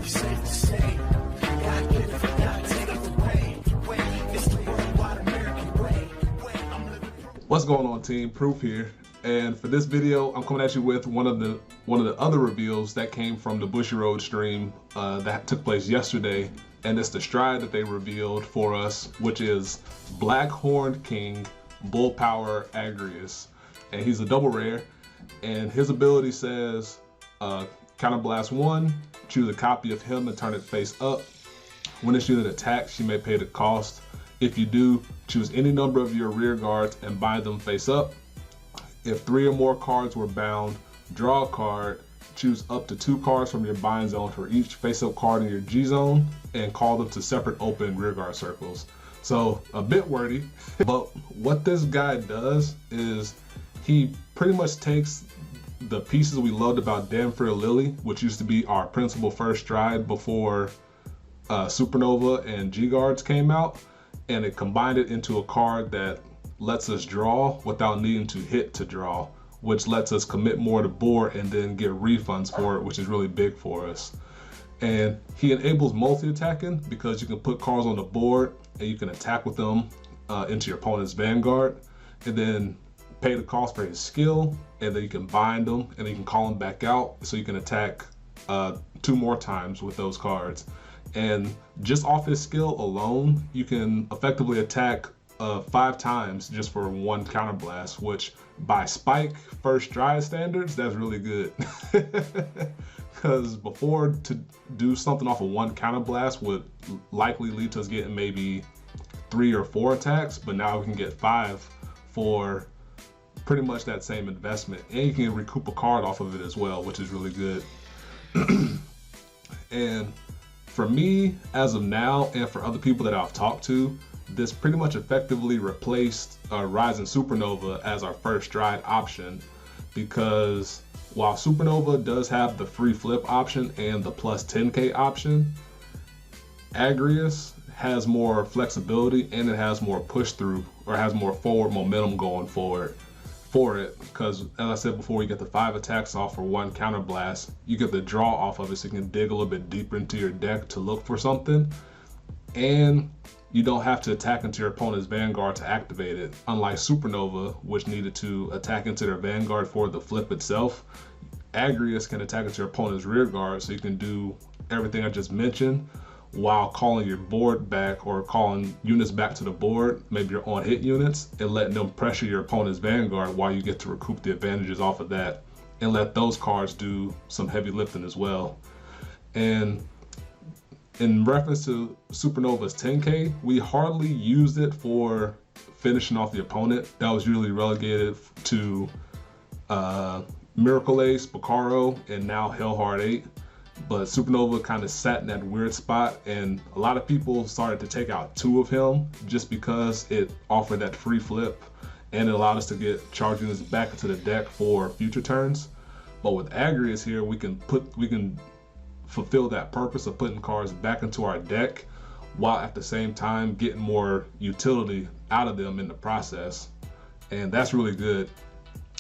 pretty safe to say. God give it, God take it away. It's the worldwide American way. What's going on, team? Proof here, and for this video I'm coming at you with one of the other reveals that came from the Bushy Road stream that took place yesterday, and it's the stride that they revealed for us, which is Black Horned King Bullpower Agrius, and he's a double rare, and his ability says Counterblast 1, choose a copy of him and turn it face up. When this unit attacks, you may pay the cost. If you do, choose any number of your rear guards and bind them face up. If 3 or more cards were bound, draw a card, choose up to 2 cards from your bind zone for each face-up card in your G zone, and call them to separate open rear guard circles. So a bit wordy, but what this guy does is he pretty much takes the pieces we loved about Danford Lily, which used to be our principal first stride before Supernova and G-Guards came out, and it combined it into a card that lets us draw without needing to hit to draw, which lets us commit more to board and then get refunds for it, which is really big for us. And he enables multi-attacking because you can put cards on the board and you can attack with them into your opponent's Vanguard, and then pay the cost for his skill, and then you can bind them and then you can call them back out so you can attack 2 more times with those cards. And just off his skill alone, you can effectively attack 5 times just for 1 counterblast, which by Spike first stride standards, that's really good. Because before, to do something off of 1 counterblast would likely lead to us getting maybe 3 or 4 attacks, but now we can get 5 for pretty much that same investment, and you can recoup a card off of it as well, which is really good. And for me, as of now, and for other people that I've talked to, this pretty much effectively replaced Rising Supernova as our first stride option, because while Supernova does have the free flip option and the plus 10k option, Agrius has more flexibility and it has more push through, or has more forward momentum going forward for it, because as I said before, you get the 5 attacks off for 1 counterblast. You get the draw off of it, so you can dig a little bit deeper into your deck to look for something, and you don't have to attack into your opponent's Vanguard to activate it, unlike Supernova, which needed to attack into their Vanguard for the flip itself. Agrius can attack into your opponent's rear guard, so you can do everything I just mentioned while calling your board back, or calling units back to the board, maybe your on hit units, and letting them pressure your opponent's Vanguard while you get to recoup the advantages off of that, and let those cards do some heavy lifting as well. And in reference to Supernova's 10k, we hardly used it for finishing off the opponent. That was usually relegated to Miracle Ace, Bacaro, and now Hellhard 8. But Supernova kind of sat in that weird spot, and a lot of people started to take out 2 of him just because it offered that free flip and it allowed us to get charge units back into the deck for future turns. But with Agrius here, we can fulfill that purpose of putting cards back into our deck while at the same time getting more utility out of them in the process, and that's really good.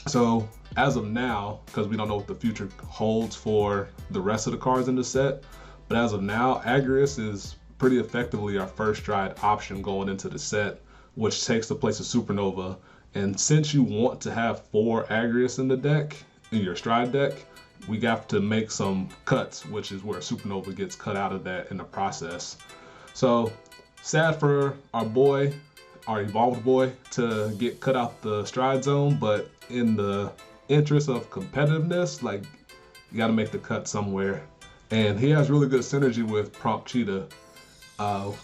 So as of now, because we don't know what the future holds for the rest of the cards in the set, but as of now, Agrius is pretty effectively our first stride option going into the set, which takes the place of Supernova. And since you want to have 4 Agrius in the deck, in your stride deck, we have to make some cuts, which is where Supernova gets cut out of that in the process. So sad for our boy, our evolved boy, to get cut out the stride zone, but in the interest of competitiveness, like, you got to make the cut somewhere. And he has really good synergy with Prompt Cheetah,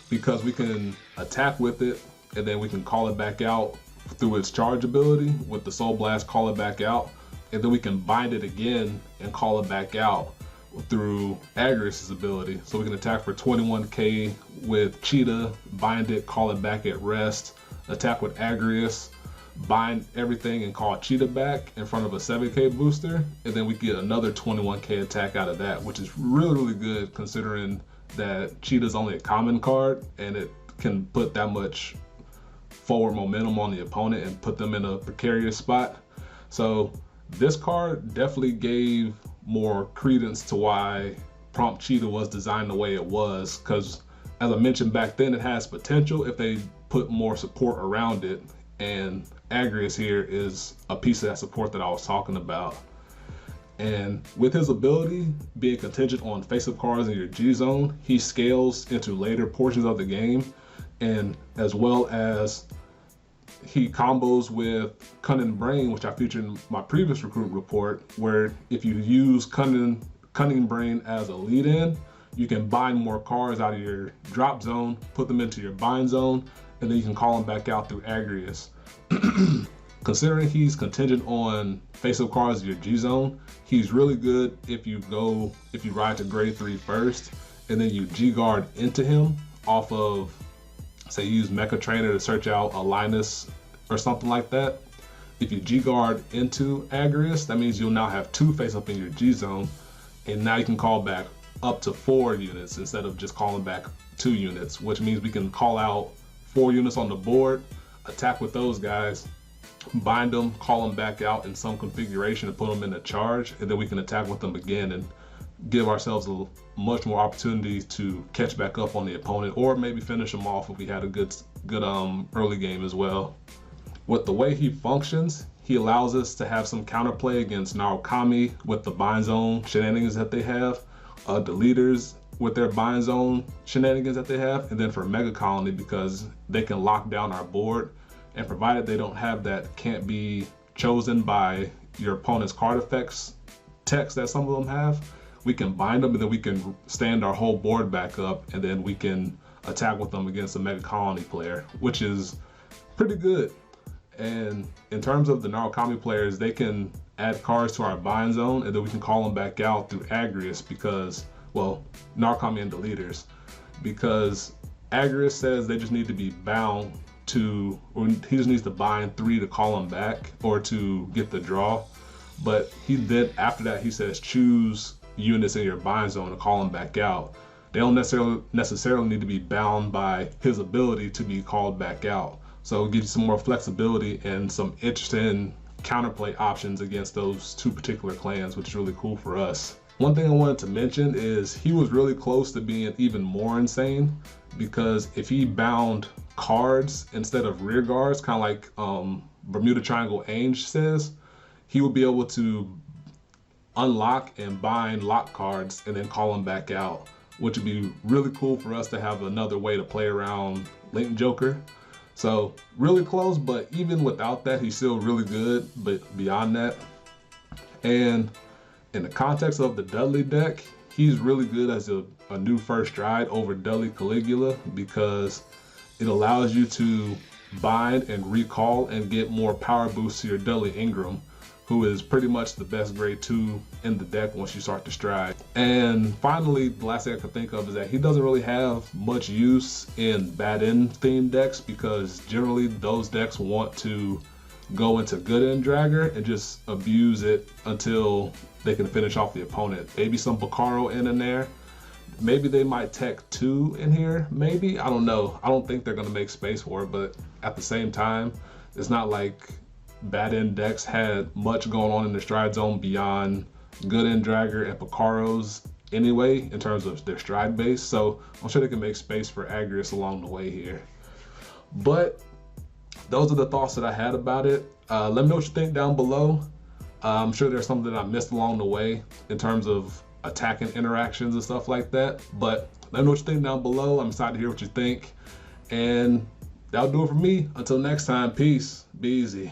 because we can attack with it and then we can call it back out through its charge ability with the Soul Blast, call it back out, and then we can bind it again and call it back out through Agrius' ability. So we can attack for 21k with Cheetah, bind it, call it back at rest, attack with Agrius, bind everything and call Cheetah back in front of a 7k booster, and then we get another 21k attack out of that, which is really good considering that Cheetah's only a common card and it can put that much forward momentum on the opponent and put them in a precarious spot. So this card definitely gave more credence to why Prompt Cheetah was designed the way it was, because as I mentioned back then, it has potential if they put more support around it, and Agrius here is a piece of that support that I was talking about. And with his ability being contingent on face-up cards in your G zone, he scales into later portions of the game, and as well as he combos with Cunning Brain, which I featured in my previous recruit report, where if you use Cunning Brain as a lead-in, you can bind more cards out of your drop zone, put them into your bind zone, and then you can call them back out through Agrius. Considering he's contingent on face-up cards in your G zone, he's really good if you ride to grade 3 first, and then you G guard into him off of, say you use Mecha Trainer to search out a Linus or something like that. If you G guard into Agrius, that means you'll now have 2 face-up in your G zone, and now you can call back up to 4 units instead of just calling back 2 units, which means we can call out 4 units on the board, attack with those guys, bind them, call them back out in some configuration and put them in a charge, and then we can attack with them again and give ourselves much more opportunity to catch back up on the opponent, or maybe finish them off if we had a good early game as well. With the way he functions, he allows us to have some counterplay against Narukami with the bind zone shenanigans that they have, the leaders with their bind zone shenanigans that they have, and then for Mega Colony because they can lock down our board, and provided they don't have that can't be chosen by your opponent's card effects text that some of them have, we can bind them and then we can stand our whole board back up, and then we can attack with them against a Mega Colony player, which is pretty good. And in terms of the Narukami players, they can add cards to our bind zone, and then we can call them back out through Agrius because, well, Narukami and the leaders, because Agrius says they just need to be bound to, or he just needs to bind 3 to call them back or to get the draw. But he then, after that, he says choose units in your bind zone to call them back out. They don't necessarily need to be bound by his ability to be called back out. So it gives you some more flexibility and some interesting counterplay options against those 2 particular clans, which is really cool for us. One thing I wanted to mention is he was really close to being even more insane, because if he bound cards instead of rear guards, kind of like Bermuda Triangle Ainge says, he would be able to unlock and bind lock cards and then call them back out, which would be really cool for us to have another way to play around Link Joker. So really close, but even without that, he's still really good, but beyond that. And in the context of the Dudley deck, he's really good as a new first stride over Dudley Caligula, because it allows you to bind and recall and get more power boosts to your Dudley Ingram, who is pretty much the best grade 2 in the deck once you start to stride. And finally, the last thing I can think of is that he doesn't really have much use in bad end themed decks, because generally those decks want to go into good end dragger and just abuse it until they can finish off the opponent. Maybe some Bacaro in there. Maybe they might tech 2 in here, maybe, I don't know. I don't think they're gonna make space for it, but at the same time, it's not like bad end decks had much going on in the stride zone beyond good end dragger and Bacaros anyway, in terms of their stride base. So I'm sure they can make space for Agrius along the way here. But those are the thoughts that I had about it. Let me know what you think down below. I'm sure there's something that I missed along the way in terms of attacking interactions and stuff like that. But let me know what you think down below. I'm excited to hear what you think. And that'll do it for me. Until next time, peace. Be easy.